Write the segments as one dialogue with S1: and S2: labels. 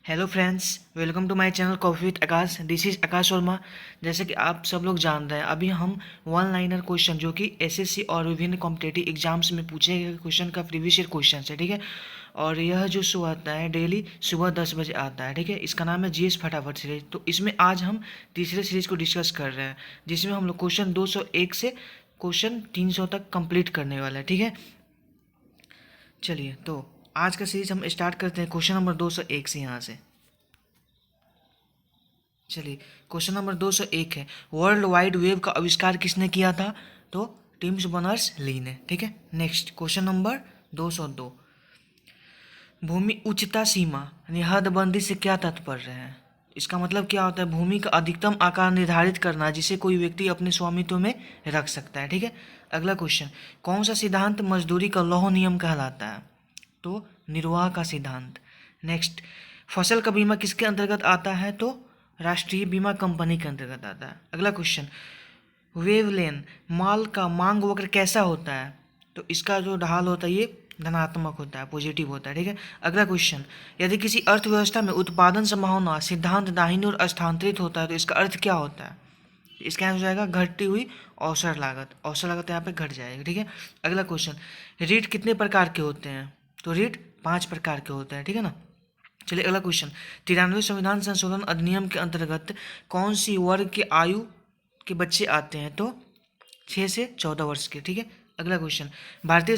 S1: Hello friends, welcome to my channel coffee with Akash. This is Akash Verma. जैसे कि आप सब लोग जान रहे हैं, अभी हम वन लाइनर क्वेश्चन जो कि एसएससी और विभिन्न कॉम्पिटेटिव एग्जाम्स में पूछे गए क्वेश्चन का प्रीवियस ईयर क्वेश्चन है, ठीक है। और यह जो शो आता है डेली सुबह 10 बजे आता है, ठीक है। इसका नाम है जीएस फटाफट सीरीज। तो इसमें आज हम तीसरे सीरीज को डिस्कस कर रहे हैं, जिसमें हम लोग क्वेश्चन 201 से क्वेश्चन 300 तक कंप्लीट करने वाले हैं, ठीक है। चलिए, तो आज का सीरीज हम स्टार्ट करते हैं क्वेश्चन नंबर 201 से यहाँ से। चलिए, क्वेश्चन नंबर 201 है, वर्ल्ड वाइड वेब का आविष्कार किसने किया था? तो टिम्स बर्नर्स ली ने, ठीक है। नेक्स्ट क्वेश्चन नंबर 202, भूमि उच्चता सीमा यानी हदबंदी से क्या तात्पर्य है? इसका मतलब क्या होता है? भूमि का अधिकतम आकार निर्धारित करना जिसे कोई व्यक्ति अपने स्वामित्व में रख सकता है, ठीक है। अगला क्वेश्चन, कौन सा सिद्धांत मजदूरी का लौह नियम कहलाता है? तो निर्वाह का सिद्धांत। नेक्स्ट, फसल का बीमा किसके अंतर्गत आता है? तो राष्ट्रीय बीमा कंपनी के अंतर्गत आता है। अगला क्वेश्चन, वेवलेन माल का मांग वक्र कैसा होता है? तो इसका जो ढाल होता है ये धनात्मक होता है, पॉजिटिव होता है, ठीक है। अगला क्वेश्चन, यदि किसी अर्थव्यवस्था में उत्पादन संभावना सिद्धांत दाहिनी ओर स्थानांतरित होता है तो इसका अर्थ क्या होता है? इसका आंसर हो जाएगा घटती हुई अवसर लागत यहाँ पे घट जाएगी, ठीक है। अगला क्वेश्चन, ऋण कितने प्रकार के होते हैं? तो ऋण 5 प्रकार के होते हैं, ठीक है ना। चलिए अगला क्वेश्चन, 93 संविधान संशोधन अधिनियम के अंतर्गत कौन सी वर्ग के आयु के बच्चे आते हैं? तो 6 से 14 वर्ष के, ठीक है। अगला क्वेश्चन, भारतीय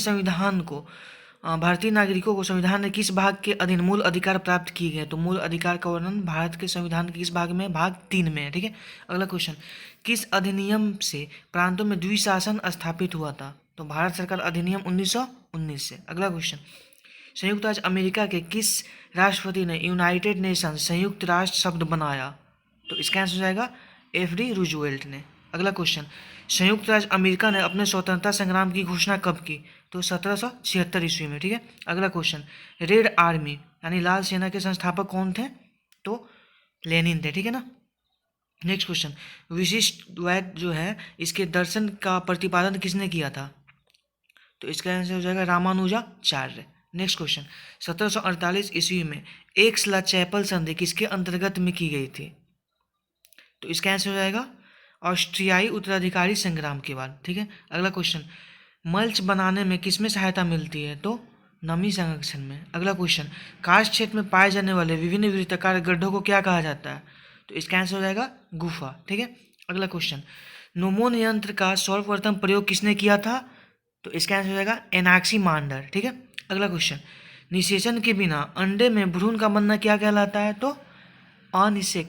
S1: नागरिकों को संविधान में किस भाग के अधीन मूल अधिकार प्राप्त किए गए? तो मूल अधिकार का वर्णन भारत के संविधान के किस भाग में? भाग 3 में है, ठीक है। अगला क्वेश्चन, किस अधिनियम से प्रांतों में द्विशासन स्थापित हुआ था? तो भारत सरकार अधिनियम 1919 से। अगला क्वेश्चन, संयुक्त राज्य अमेरिका के किस राष्ट्रपति ने यूनाइटेड नेशन संयुक्त राष्ट्र शब्द बनाया? तो इसका आंसर हो जाएगा एफ.डी. रूजवेल्ट ने। अगला क्वेश्चन, संयुक्त राज्य अमेरिका ने अपने स्वतंत्रता संग्राम की घोषणा कब की? तो 1776 ईस्वी में, ठीक है। अगला क्वेश्चन, रेड आर्मी यानी लाल सेना के संस्थापक कौन थे? तो लेनिन थे, ठीक है ना। नेक्स्ट क्वेश्चन, विशिष्ट द्वैत जो है इसके दर्शन का प्रतिपादन किसने किया था? तो इसका आंसर हो जाएगा रामानुजाचार्य। नेक्स्ट क्वेश्चन, 1748 ईस्वी में एक्स-ला चैपल संधि किसके अंतर्गत में की गई थी? तो इसका आंसर हो जाएगा ऑस्ट्रियाई उत्तराधिकारी संग्राम के बाद, ठीक है। अगला क्वेश्चन, मल्च बनाने में किसमें सहायता मिलती है? तो नमी संरक्षण में। अगला क्वेश्चन, कार्स्ट क्षेत्र में पाए जाने वाले विभिन्न वृत्ताकार गड्ढों को क्या कहा जाता है? तो इसका आंसर हो जाएगा गुफा, ठीक है। अगला क्वेश्चन, नोमोन यंत्र का सर्वप्रथम प्रयोग किसने किया था? तो इसका आंसर हो जाएगा एनाक्सीमांडर, ठीक है। अगला क्वेश्चन, निषेचन के बिना अंडे में भ्रूण का बनना क्या कहलाता है? तो अनिषेक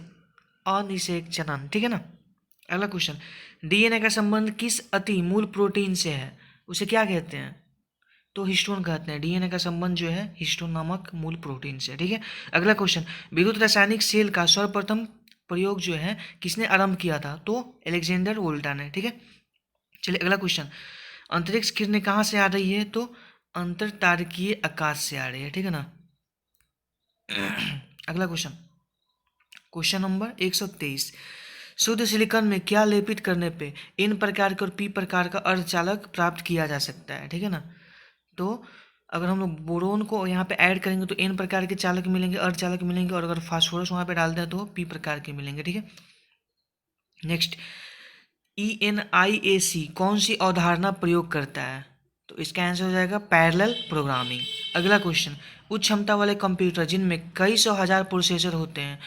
S1: अनिषेचन, ठीक है ना। अगला क्वेश्चन, डीएनए का संबंध किस अति मूल प्रोटीन से है? उसे क्या कहते हैं? तो हिस्टोन कहते हैं। डीएनए का संबंध जो है हिस्टोन नामक मूल प्रोटीन से, ठीक है। अगला क्वेश्चन, विद्युत रासायनिक सेल का सर्वप्रथम प्रयोग जो है किसने आरंभ किया था? तो अलेक्जेंडर वोल्टा ने, ठीक है। चलिए अगला क्वेश्चन, अंतरिक्ष किरणें कहाँ से आ रही है? तो अंतरतारकीय आकाश से आ रही है, ठीक है ना। अगला क्वेश्चन, क्वेश्चन नंबर 123, शुद्ध सिलिकॉन में क्या लेपित करने पे इन प्रकार के और पी प्रकार का अर्धचालक प्राप्त किया जा सकता है, ठीक है ना। तो अगर हम लोग बोरोन को यहाँ पे ऐड करेंगे तो एन प्रकार के चालक मिलेंगे, अर्धचालक मिलेंगे, और अगर फास्फोरस वहाँ पे डाल दें तो पी प्रकार के मिलेंगे, ठीक है। नेक्स्ट, ENIAC कौन सी अवधारणा प्रयोग करता है? तो इसका आंसर हो जाएगा पैरेलल प्रोग्रामिंग। अगला क्वेश्चन, उच्च क्षमता वाले कंप्यूटर जिनमें कई सौ हजार प्रोसेसर होते हैं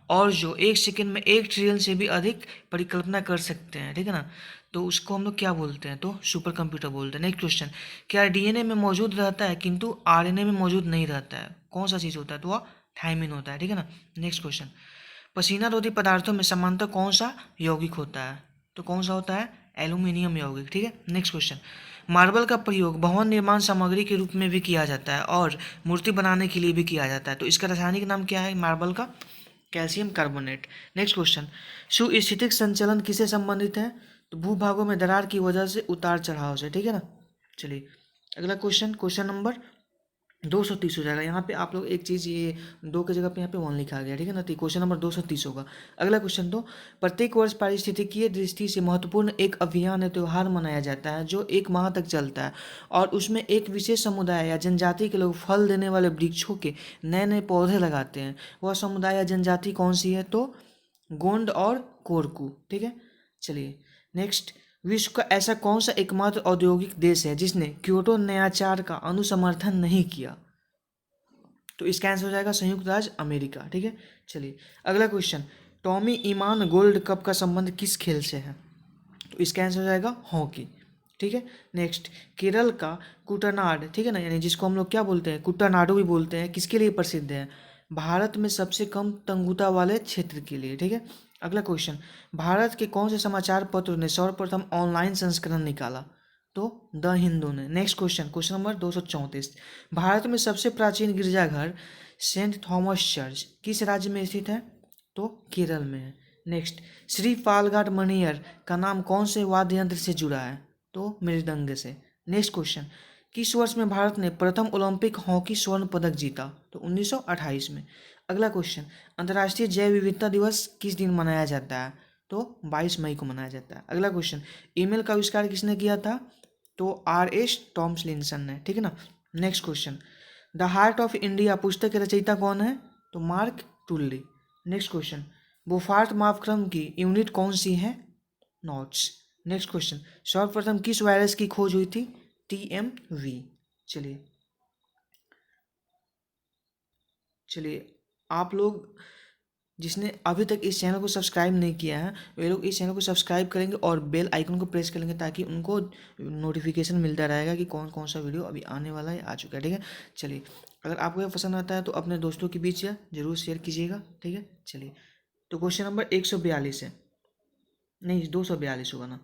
S1: और जो एक सेकंड में 1 ट्रिलियन से भी अधिक परिकल्पना कर सकते हैं, ठीक है ना, तो उसको हम लोग क्या बोलते हैं? तो सुपर कंप्यूटर बोलते हैं। नेक्स्ट क्वेश्चन, क्या डीएनए में मौजूद रहता है किंतु आरएनए में मौजूद नहीं रहता है? कौन सा चीज़ होता है? तो वह थायमिन होता है, ठीक है ना। नेक्स्ट क्वेश्चन, पसीना रोधी पदार्थों में समानतः कौन सा यौगिक होता है? तो कौन सा होता है? एल्यूमिनियम यौगिक, ठीक है। नेक्स्ट क्वेश्चन, मार्बल का प्रयोग भवन निर्माण सामग्री के रूप में भी किया जाता है और मूर्ति बनाने के लिए भी किया जाता है, तो इसका रासायनिक नाम क्या है मार्बल का? Calcium carbonate. नेक्स्ट क्वेश्चन, सुस्थितिक संचलन किससे संबंधित है? तो भूभागों में दरार की वजह से उतार चढ़ाव से, ठीक है ना। चलिए अगला क्वेश्चन, क्वेश्चन नंबर 230 हो जाएगा। यहाँ पे आप लोग एक चीज़, ये 2 की जगह पे यहाँ पे 1 लिखा गया, ठीक है ना। तो क्वेश्चन नंबर 230 होगा। अगला क्वेश्चन, तो प्रत्येक वर्ष पारिस्थितिकीय दृष्टि से महत्वपूर्ण एक अभियान या त्यौहार मनाया जाता है जो 1 माह तक चलता है, और उसमें एक विशेष समुदाय या जनजाति के लोग फल देने वाले वृक्षों के नए नए पौधे लगाते हैं। वह समुदाय या जनजाति कौन सी है? तो गोंड और कोरकू, ठीक है। चलिए नेक्स्ट, विश्व का ऐसा कौन सा एकमात्र औद्योगिक देश है जिसने क्योटो नयाचार का अनुसमर्थन नहीं किया? तो इसका आंसर हो जाएगा संयुक्त राज्य अमेरिका, ठीक है। चलिए अगला क्वेश्चन, टॉमी ईमान गोल्ड कप का संबंध किस खेल से है? तो इसका आंसर हो जाएगा हॉकी, ठीक है। नेक्स्ट, केरल का कुटनाड, ठीक है ना, यानी जिसको हम लोग क्या बोलते हैं, कुट्टानाडु भी बोलते हैं, किसके लिए प्रसिद्ध है? भारत में सबसे कम तंगुता वाले क्षेत्र के लिए, ठीक है। अगला क्वेश्चन, भारत के कौन से समाचार पत्र ने सर्वप्रथम ऑनलाइन संस्करण निकाला? तो द हिंदू ने। Next question, question number 234, Bharat में सबसे प्राचीन गिरजाघर सेंट थॉमस चर्च किस राज्य में स्थित है? तो केरल में है। नेक्स्ट, श्री पालघाट मणियर का नाम कौन से वाद्य यंत्र से जुड़ा है? तो मृदंग से। नेक्स्ट क्वेश्चन, किस वर्ष में भारत ने प्रथम ओलंपिक हॉकी स्वर्ण पदक जीता? तो 1928 में। अगला क्वेश्चन, अंतर्राष्ट्रीय जैव विविधता दिवस किस दिन मनाया जाता है? तो 22 मई को मनाया जाता है। अगला क्वेश्चन, ईमेल का आविष्कार किसने किया था? तो R.S. टॉम्लिंसन ने, ठीक है ना। Next question, the heart of India पुस्तक के रचयिता कौन है? तो मार्क टुल्ली। नेक्स्ट क्वेश्चन, बोफार्ट मापक्रम की यूनिट कौन सी है? नॉट्स। नेक्स्ट क्वेश्चन, सर्वप्रथम किस वायरस की खोज हुई थी? TMV। चलिए चलिए आप लोग जिसने अभी तक इस चैनल को सब्सक्राइब नहीं किया है, वे लोग इस चैनल को सब्सक्राइब करेंगे और बेल आइकन को प्रेस करेंगे ताकि उनको नोटिफिकेशन मिलता रहेगा कि कौन कौन सा वीडियो अभी आने वाला है, आ चुका है, ठीक है। चलिए अगर आपको यह पसंद आता है तो अपने दोस्तों के बीच यह जरूर शेयर कीजिएगा, ठीक है। चलिए तो क्वेश्चन नंबर 142 है, नहीं 242 होगा ना।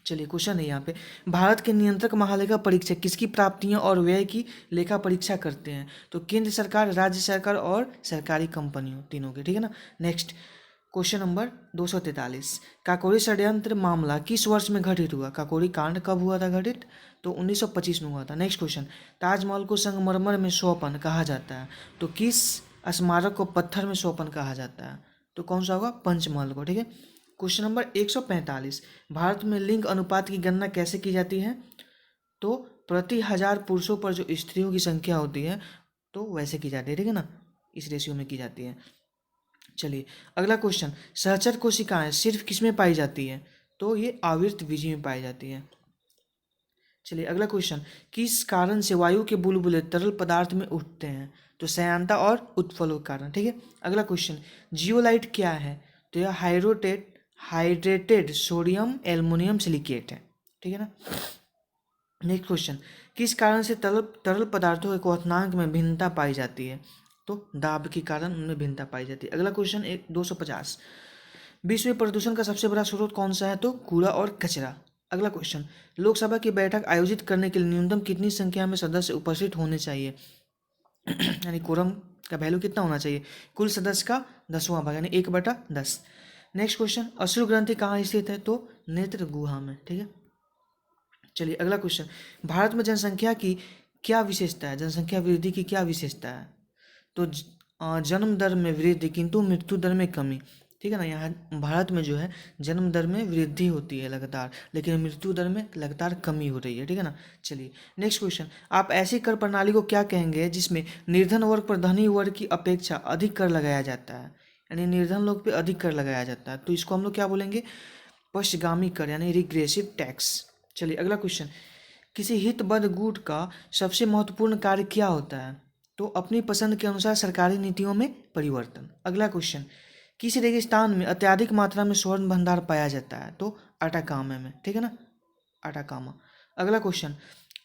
S1: चलिए क्वेश्चन है यहाँ पे, भारत के नियंत्रक महालेखा परीक्षक किसकी प्राप्तियां और व्यय की लेखा परीक्षा करते हैं? तो केंद्र सरकार, राज्य सरकार और सरकारी कंपनियों, तीनों के, ठीक है ना। नेक्स्ट क्वेश्चन नंबर 243, काकोरी षड्यंत्र मामला किस वर्ष में घटित हुआ? काकोरी कांड कब हुआ था घटित? तो 1925 में हुआ था। नेक्स्ट क्वेश्चन, ताजमहल को संगमरमर में स्वपन कहा जाता है, तो किस स्मारक को पत्थर में स्वपन कहा जाता है? तो कौन सा होगा? पंचमहल को, ठीक है। क्वेश्चन नंबर 145, भारत में लिंग अनुपात की गणना कैसे की जाती है? तो प्रति 1000 पुरुषों पर जो स्त्रियों की संख्या होती है तो वैसे की जाती है, ठीक है ना, इस रेशियो में की जाती है। चलिए अगला क्वेश्चन, सहचर कोशिकाएं सिर्फ किस में पाई जाती है? तो ये आवर्त बीजी में पाई जाती है। चलिए अगला क्वेश्चन, किस कारण से वायु के बुलबुले तरल पदार्थ में उठते हैं? तो सयांता और उत्प्लव के कारण, ठीक है। अगला क्वेश्चन, जियोलाइट क्या है? तो यह हाइड्रेटेड सोडियम एल्युमिनियम सिलिकेट है, ठीक है ना। नेक्स्ट क्वेश्चन, किस कारण से तरल तरल पदार्थों के क्वथनांक में भिन्नता पाई जाती है? तो दाब के कारण उनमें भिन्नता पाई जाती है। अगला क्वेश्चन 250, विश्व में प्रदूषण का सबसे बड़ा स्रोत कौन सा है? तो कूड़ा और कचरा। अगला क्वेश्चन, लोकसभा की बैठक आयोजित करने के लिए न्यूनतम कितनी संख्या में सदस्य उपस्थित होने चाहिए? यानी कोरम का वैल्यू कितना होना चाहिए? कुल सदस्य का 10वां भाग, यानी 1/10। नेक्स्ट क्वेश्चन, अश्रु ग्रंथि कहाँ स्थित है? तो नेत्र गुहा में, ठीक है। चलिए अगला क्वेश्चन, भारत में जनसंख्या की क्या विशेषता है? जनसंख्या वृद्धि की क्या विशेषता है? तो जन्म दर में वृद्धि किंतु मृत्यु दर में कमी, ठीक है ना। यहाँ भारत में जो है जन्म दर में वृद्धि होती है लगातार, लेकिन मृत्यु दर में लगातार कमी हो रही है, ठीक है ना। चलिए नेक्स्ट क्वेश्चन, आप ऐसी कर प्रणाली को क्या कहेंगे जिसमें निर्धन वर्ग पर धनी वर्ग की अपेक्षा अधिक कर लगाया जाता है? यानी निर्धन लोग पे अधिक कर लगाया जाता है, तो इसको हम लोग क्या बोलेंगे? पश्चगामी कर, यानी रिग्रेसिव टैक्स। चलिए अगला क्वेश्चन, किसी हितबद्ध गुट का सबसे महत्वपूर्ण कार्य क्या होता है? तो अपनी पसंद के अनुसार सरकारी नीतियों में परिवर्तन। अगला क्वेश्चन, किस रेगिस्तान में अत्यधिक मात्रा में स्वर्ण भंडार पाया जाता है? तो अटाकामा में, ठीक है ना, अटाकामा। अगला क्वेश्चन,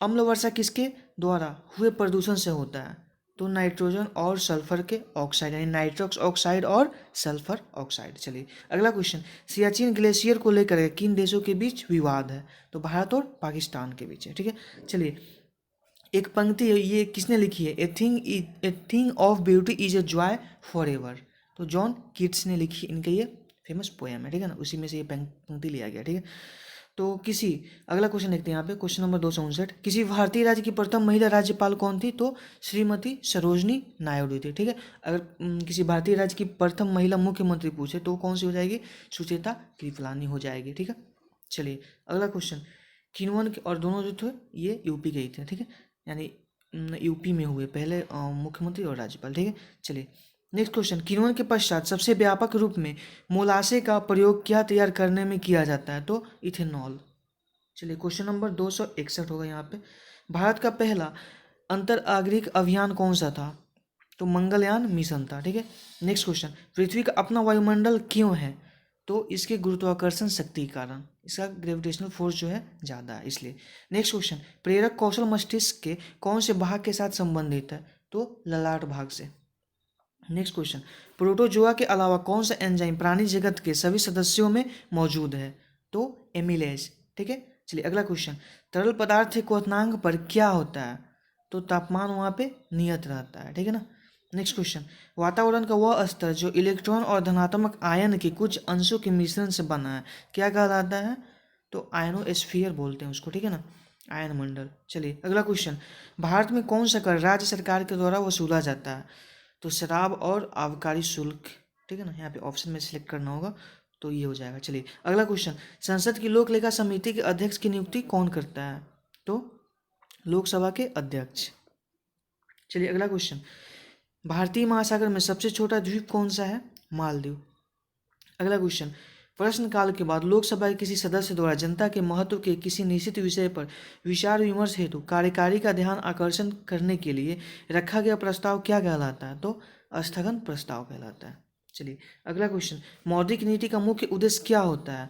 S1: अम्ल वर्षा किसके द्वारा हुए प्रदूषण से होता है? तो नाइट्रोजन और सल्फर के ऑक्साइड, यानी नाइट्रॉक्स ऑक्साइड और सल्फर ऑक्साइड। चलिए अगला क्वेश्चन, सियाचिन ग्लेशियर को लेकर किन देशों के बीच विवाद है? तो भारत और पाकिस्तान के बीच है, ठीक है। चलिए एक पंक्ति है, ये किसने लिखी है? A thing of beauty is a joy for ever, तो जॉन कीट्स ने लिखी, इनका ये फेमस पोएम है, ठीक है ना, उसी में से ये पंक्ति लिया गया, ठीक है। तो किसी अगला क्वेश्चन देखते हैं यहाँ पे, क्वेश्चन नंबर 259, किसी भारतीय राज्य की प्रथम महिला राज्यपाल कौन थी? तो श्रीमती सरोजनी नायडू थी। ठीक है, अगर किसी भारतीय राज्य की प्रथम महिला मुख्यमंत्री पूछे तो कौन सी हो जाएगी? सुचेता कृपलानी हो जाएगी। ठीक है, चलिए अगला क्वेश्चन, किन्वन के, और दोनों जो थे ये यूपी के ही थे। ठीक है, यानी यूपी में हुए पहले मुख्यमंत्री और राज्यपाल। ठीक है, चलिए नेक्स्ट क्वेश्चन, किण्वन के पश्चात सबसे व्यापक रूप में मोलासे का प्रयोग क्या तैयार करने में किया जाता है? तो इथेनॉल। चलिए क्वेश्चन नंबर 261 होगा यहाँ पे, भारत का पहला अंतरिक्ष अभियान कौन सा था? तो मंगलयान मिशन था। ठीक है, नेक्स्ट क्वेश्चन, पृथ्वी का अपना वायुमंडल क्यों है? तो इसके गुरुत्वाकर्षण शक्ति के कारण, इसका ग्रेविटेशनल फोर्स जो है ज़्यादा है इसलिए। नेक्स्ट क्वेश्चन, प्रेरक कौशल मस्तिष्क के कौन से भाग के साथ संबंधित है? तो ललाट भाग से। नेक्स्ट क्वेश्चन, प्रोटोजोआ के अलावा कौन सा एंजाइम प्राणी जगत के सभी सदस्यों में मौजूद है? तो एमिलेज। ठीक है, चलिए अगला क्वेश्चन, तरल पदार्थ के क्वथनांक पर क्या होता है? तो तापमान वहाँ पे नियत रहता है। ठीक है ना। नेक्स्ट क्वेश्चन, वातावरण का वह स्तर जो इलेक्ट्रॉन और धनात्मक आयन के कुछ अंशों के मिश्रण से बना है क्या कहलाता है? तो आयनोस्फीयर बोलते हैं उसको। ठीक है ना, आयन मंडल। चलिए अगला क्वेश्चन, भारत में कौन सा कर राज्य सरकार के द्वारा वसूला जाता है? तो शराब और आबकारी शुल्क। ठीक है ना, यहाँ पे ऑप्शन में सिलेक्ट करना होगा तो ये हो जाएगा। चलिए अगला क्वेश्चन, संसद की लोक लेखा समिति के अध्यक्ष की नियुक्ति कौन करता है? तो लोकसभा के अध्यक्ष। चलिए अगला क्वेश्चन, भारतीय महासागर में सबसे छोटा द्वीप कौन सा है? मालदीव। अगला क्वेश्चन, प्रश्नकाल के बाद लोकसभा के किसी सदस्य द्वारा जनता के महत्व के किसी निश्चित विषय पर विचार विमर्श हेतु कार्यकारी का ध्यान आकर्षण करने के लिए रखा गया प्रस्ताव क्या कहलाता है? तो स्थगन प्रस्ताव कहलाता है। चलिए अगला क्वेश्चन, मौद्रिक नीति का मुख्य उद्देश्य क्या होता है?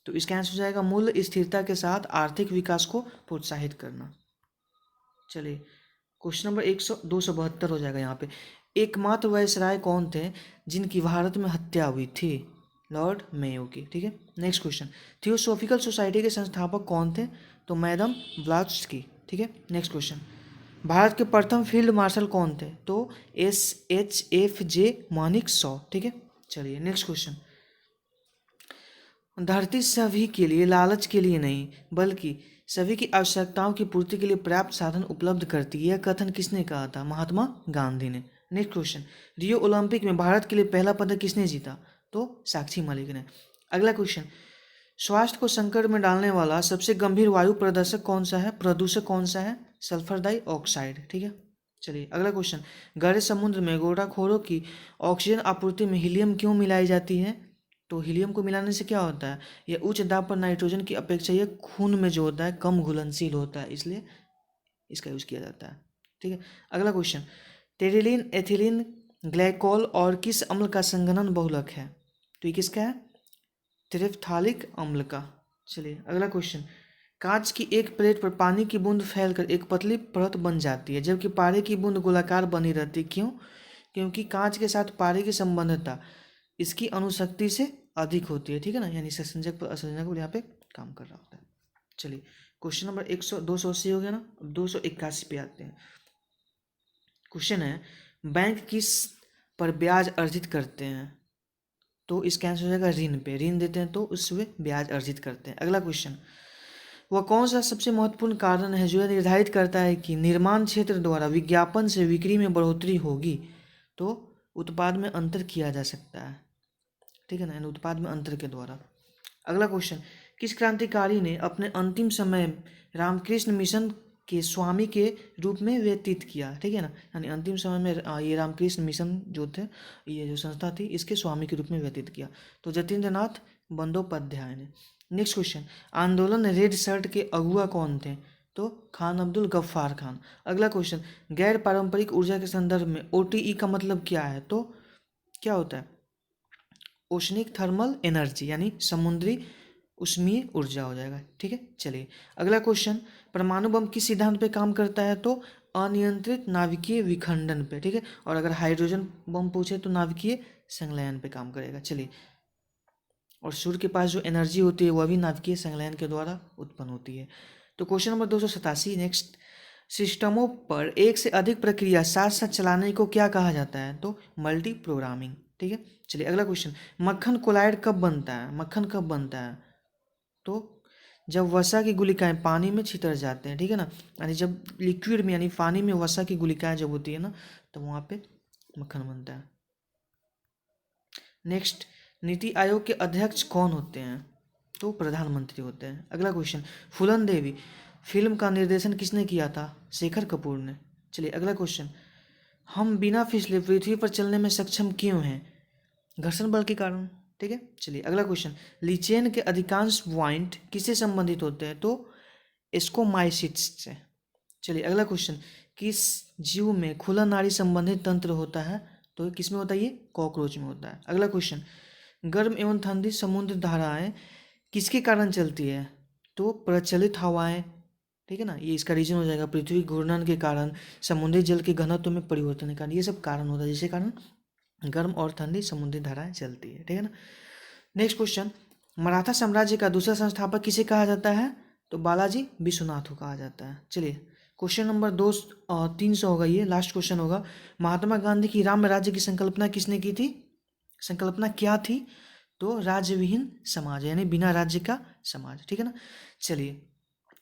S1: तो इसका आंसर हो जाएगा मूल्य स्थिरता के साथ आर्थिक विकास को प्रोत्साहित करना। चलिए क्वेश्चन नंबर 272 हो जाएगा यहाँ पे, एकमात्र वायसराय कौन थे जिनकी भारत में हत्या हुई थी? लॉर्ड मेयो की। ठीक है, नेक्स्ट क्वेश्चन, थियोसॉफिकल सोसाइटी के संस्थापक कौन थे? तो मैडम ब्लॉट्सकी। ठीक है, नेक्स्ट क्वेश्चन, भारत के प्रथम फील्ड मार्शल कौन थे? तो SHFJ मानेकशॉ। ठीक है, चलिए नेक्स्ट क्वेश्चन, धरती सभी के लिए लालच के लिए नहीं बल्कि सभी की आवश्यकताओं की पूर्ति के लिए पर्याप्त साधन उपलब्ध करती है, यह कथन किसने कहा था? महात्मा गांधी ने। नेक्स्ट क्वेश्चन, रियो ओलंपिक में भारत के लिए पहला पदक किसने जीता? तो साक्षी मलिक ने। अगला क्वेश्चन, स्वास्थ्य को संकट में डालने वाला सबसे गंभीर वायु प्रदूषक कौन सा है? प्रदूषक कौन सा है? Sulphur dioxide. ठीक है, चलिए अगला क्वेश्चन, गहरे समुद्र में गोताखोरों की ऑक्सीजन आपूर्ति में हीलियम क्यों मिलाई जाती है? तो हीलियम को मिलाने से क्या होता है? यह उच्च दाब पर नाइट्रोजन की अपेक्षा यह खून में जो होता है कम घुलनशील होता है, इसलिए इसका यूज किया जाता है। ठीक है, अगला क्वेश्चन, टेरिलीन एथिलीन ग्लाइकोल और किस अम्ल का संघनन बहुलक है? तो ये किसका है? त्रिफ्थालिक अम्ल का। चलिए अगला क्वेश्चन, कांच की एक प्लेट पर पानी की बूंद फैलकर एक पतली परत बन जाती है जबकि पारे की बूंद गोलाकार बनी रहती है, क्यों? क्योंकि कांच के साथ पारे की संबंधता इसकी अणुशक्ति से अधिक होती है। ठीक है ना, यानी संयोजक पर असंयोजक पर यहाँ पे काम कर रहा होता है। चलिए क्वेश्चन नंबर 280 हो गया ना, अब 281 पे आते हैं। क्वेश्चन है, बैंक किस पर ब्याज अर्जित करते हैं? तो इसका आंसर हो जाएगा ऋण पे, ऋण देते हैं तो उससे ब्याज अर्जित करते हैं। अगला क्वेश्चन, वह कौन सा सबसे महत्वपूर्ण कारण है जो यह निर्धारित करता है कि निर्माण क्षेत्र द्वारा विज्ञापन से बिक्री में बढ़ोतरी होगी? तो उत्पाद में अंतर किया जा सकता है। ठीक है ना, उत्पाद में अंतर के द्वारा। अगला क्वेश्चन, किस क्रांतिकारी ने अपने अंतिम समय रामकृष्ण मिशन के स्वामी के रूप में व्यतीत किया? ठीक है ना, यानी अंतिम समय में ये रामकृष्ण मिशन जो थे, ये जो संस्था थी, इसके स्वामी के रूप में व्यतीत किया? तो जतीन्द्र नाथ बंदोपाध्याय ने। नेक्स्ट क्वेश्चन, आंदोलन रेड शर्ट के अगुआ कौन थे? तो खान अब्दुल गफ्फार खान। अगला क्वेश्चन, गैर पारंपरिक ऊर्जा के संदर्भ में OTE का मतलब क्या है? तो क्या होता है? ओशनिक थर्मल एनर्जी, यानी समुद्री उष्मीय ऊर्जा हो जाएगा। ठीक है, चलिए अगला क्वेश्चन, परमाणु बम किस सिद्धांत पे काम करता है? तो अनियंत्रित नाभिकीय विखंडन पे। ठीक है, और अगर हाइड्रोजन बम पूछे तो नाभिकीय संलयन पे काम करेगा। चलिए, और सूर्य के पास जो एनर्जी होती है वह भी नाभिकीय संलयन के द्वारा उत्पन्न होती है। तो क्वेश्चन नंबर 287 नेक्स्ट, सिस्टमों पर एक से अधिक प्रक्रिया साथ साथ चलाने को क्या कहा जाता है? तो मल्टी प्रोग्रामिंग। ठीक है, चलिए अगला क्वेश्चन, मक्खन कोलाइड कब बनता है? मक्खन कब बनता है? तो जब वसा की गुलिकाएं पानी में छितर जाते हैं, ठीक है ना, यानी जब लिक्विड में यानी पानी में वसा की गुलिकाएं जब होती है ना, तो वहाँ पे मक्खन बनता है। नेक्स्ट, नीति आयोग के अध्यक्ष कौन होते हैं? तो प्रधानमंत्री होते हैं। अगला क्वेश्चन, फूलन देवी फिल्म का निर्देशन किसने किया था? शेखर कपूर ने। चलिए अगला क्वेश्चन, हम बिना फिसले पृथ्वी पर चलने में सक्षम क्यों हैं? घर्षण बल के कारण, ठीक है। चलिए अगला क्वेश्चन, लीचेन के अधिकांश पॉइंट किससे संबंधित होते हैं? तो एस्कोमाइसिट्स से। चलिए अगला क्वेश्चन, किस जीव में खुला नाड़ी संबंधित तंत्र होता है? तो किस में होता है? ये कॉकरोच में होता है। अगला क्वेश्चन, गर्म एवं ठंडी समुद्र धाराएं किसके कारण चलती है? तो प्रचलित हवाएं, ठीक है ना, ये इसका रीजन हो जाएगा। पृथ्वी घूर्णन के कारण, समुद्री जल के घनत्व में परिवर्तन के कारण, ये सब कारण होता है जिसके कारण गर्म और ठंडी समुद्री धाराएं चलती है, ठीक है ना। नेक्स्ट क्वेश्चन, मराठा साम्राज्य का दूसरा संस्थापक किसे कहा जाता है? तो बालाजी विश्वनाथ को कहा जाता है। चलिए क्वेश्चन नंबर 300 होगा, ये लास्ट क्वेश्चन होगा। महात्मा गांधी की राम राज्य की संकल्पना किसने की थी? संकल्पना क्या थी? तो राज्य विहीन समाज, यानी बिना राज्य का समाज, ठीक है ना। चलिए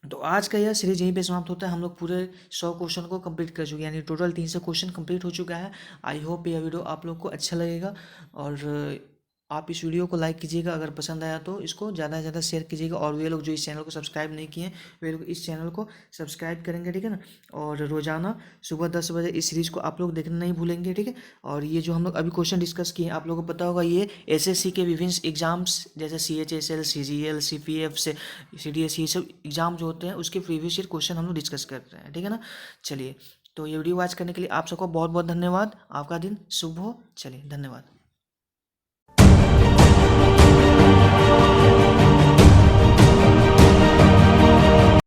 S1: तो आज का यह सीरीज यहीं पे समाप्त होता है। हम लोग पूरे 100 क्वेश्चन को कंप्लीट कर चुके हैं, यानी टोटल 300 क्वेश्चन कंप्लीट हो चुका है। आई होप यह वीडियो आप लोग को अच्छा लगेगा, और आप इस वीडियो को लाइक कीजिएगा अगर पसंद आया तो इसको ज़्यादा से ज़्यादा शेयर कीजिएगा। और वे लोग जो इस चैनल को सब्सक्राइब नहीं किए हैं वे लोग इस चैनल को सब्सक्राइब करेंगे, ठीक है ना। और रोजाना सुबह 10 बजे इस सीरीज़ को आप लोग देखना नहीं भूलेंगे, ठीक है। और ये जो हम लोग अभी क्वेश्चन डिस्कस किए आप लोगों को पता होगा, ये एसएससी के विभिन्न एग्जाम्स जैसे CHSL, CGL, CPF से CDS, ये सब एग्जाम जो होते हैं उसके प्रीवियस ईयर क्वेश्चन हम लोग डिस्कस करते हैं, ठीक है ना। चलिए तो ये वीडियो वॉच करने के लिए आप सबको बहुत बहुत धन्यवाद। आपका दिन शुभ हो। चलिए धन्यवाद।